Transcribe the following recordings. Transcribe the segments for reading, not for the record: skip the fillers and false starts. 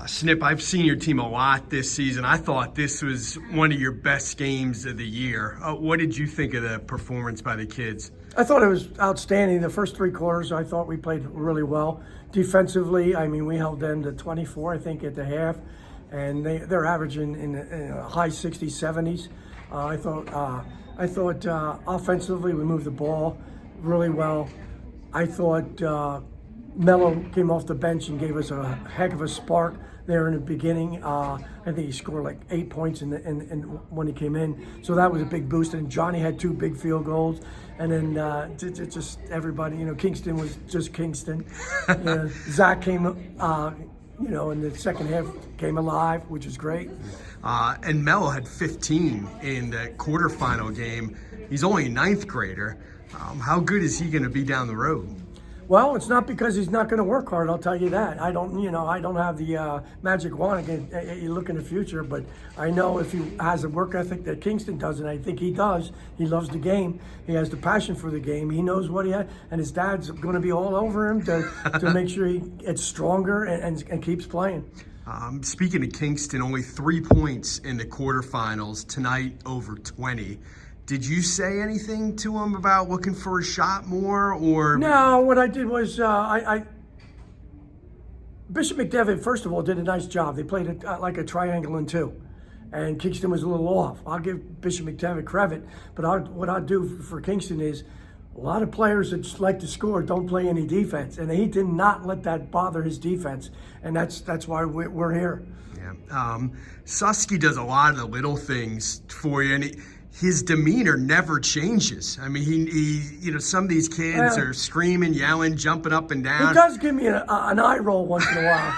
Snip, I've seen your team a lot this season. I thought this was one of your best games of the year. What did you think of the performance by the kids? I thought it was outstanding. The first three quarters, I thought we played really well. Defensively, I mean, we held them to 24, I think, at the half, and they're averaging in the high 60s, 70s. I thought offensively we moved the ball really well. I thought Mello came off the bench and gave us a heck of a spark there in the beginning. I think he scored like 8 points in when he came in, so that was a big boost. And Johnny had 2 big field goals, and then just everybody, Kingston was just Kingston. Zach came, in the second half came alive, which is great. And Mello had 15 in the quarterfinal game. He's only a 9th grader. How good is he going to be down the road? Well, it's not because he's not going to work hard. I'll tell you that. I don't have the magic wand. You look in the future, but I know if he has a work ethic that Kingston does, and I think he does. He loves the game. He has the passion for the game. He knows what he has, and his dad's going to be all over him to make sure he gets stronger and keeps playing. Speaking of Kingston, only 3 points in the quarterfinals tonight over 20. Did you say anything to him about looking for a shot more, or? No, what I did was Bishop McDevitt, first of all, did a nice job. They played it like a triangle in 2, and Kingston was a little off. I'll give Bishop McDevitt credit, but what I do for Kingston is a lot of players that like to score don't play any defense, and he did not let that bother his defense, and that's why we're here. Yeah, Susky does a lot of the little things for you, and his demeanor never changes. I mean, he some of these kids are screaming, yelling, jumping up and down. He does give me an eye roll once in a while.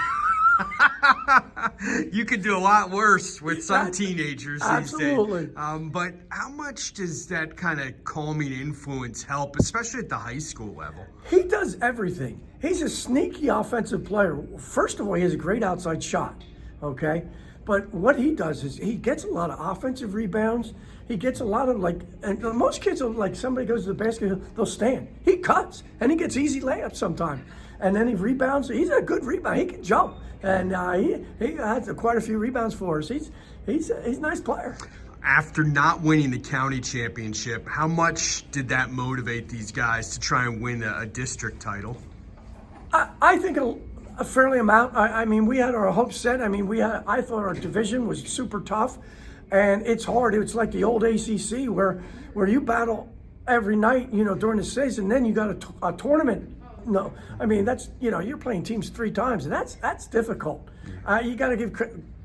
You could do a lot worse with some teenagers absolutely. These days. But how much does that kind of calming influence help, especially at the high school level? He does everything. He's a sneaky offensive player. First of all, he has a great outside shot, okay? But what he does is he gets a lot of offensive rebounds. He gets a lot of and most kids are like, somebody goes to the basket, they'll stand. He cuts, and he gets easy layups sometimes. And then he rebounds. He's a good rebounder. He can jump. And he had quite a few rebounds for us. He's a nice player. After not winning the county championship, how much did that motivate these guys to try and win a district title? I think a fairly amount. I mean, we had our hopes set. I mean, I thought our division was super tough, and it's hard. It's like the old ACC where you battle every night, during the season. Then you got a tournament. No, I mean that's you're playing teams 3 times, and that's difficult. You got to give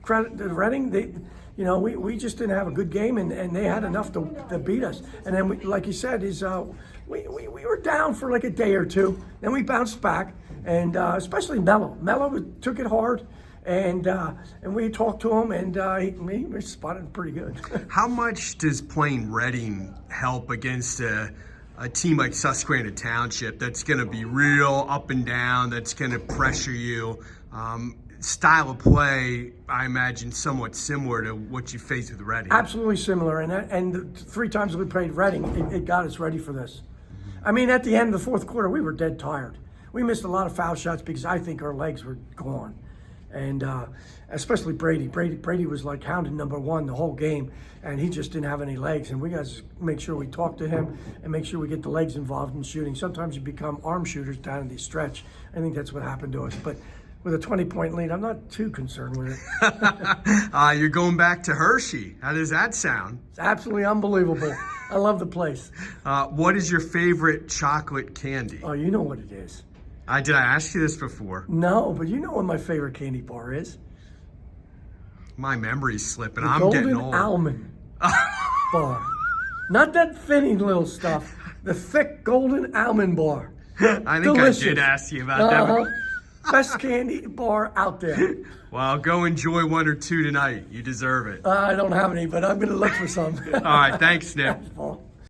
credit to Reading. We just didn't have a good game, and they had enough to beat us. And then, like you said, we were down for like a day or 2. Then we bounced back, and especially Mello. Mello took it hard, and we talked to him, and he responded pretty good. How much does playing Reading help against a team like Susquehanna Township that's going to be real up and down, that's going to pressure you? Style of play, I imagine, somewhat similar to what you face with Reading. Absolutely similar, and the 3 times we played Reading, it got us ready for this. I mean, at the end of the 4th quarter, we were dead tired. We missed a lot of foul shots because I think our legs were gone, and especially Brady. Brady was like hounded number 1 the whole game, and he just didn't have any legs. And we got to make sure we talk to him and make sure we get the legs involved in shooting. Sometimes you become arm shooters down in the stretch. I think that's what happened to us, but with a 20-point lead, I'm not too concerned with it. You're going back to Hershey. How does that sound? It's absolutely unbelievable. I love the place. What is your favorite chocolate candy? Oh, you know what it is. Did I ask you this before? No, but you know what my favorite candy bar is? My memory's slipping. I'm getting old. Golden almond bar. Not that thinny little stuff. The thick golden almond bar. I think delicious. I did ask you about that. Best candy bar out there. Well, go enjoy 1 or 2 tonight. You deserve it. I don't have any, but I'm going to look for some. All right. Thanks, Snip. Thanks, Paul.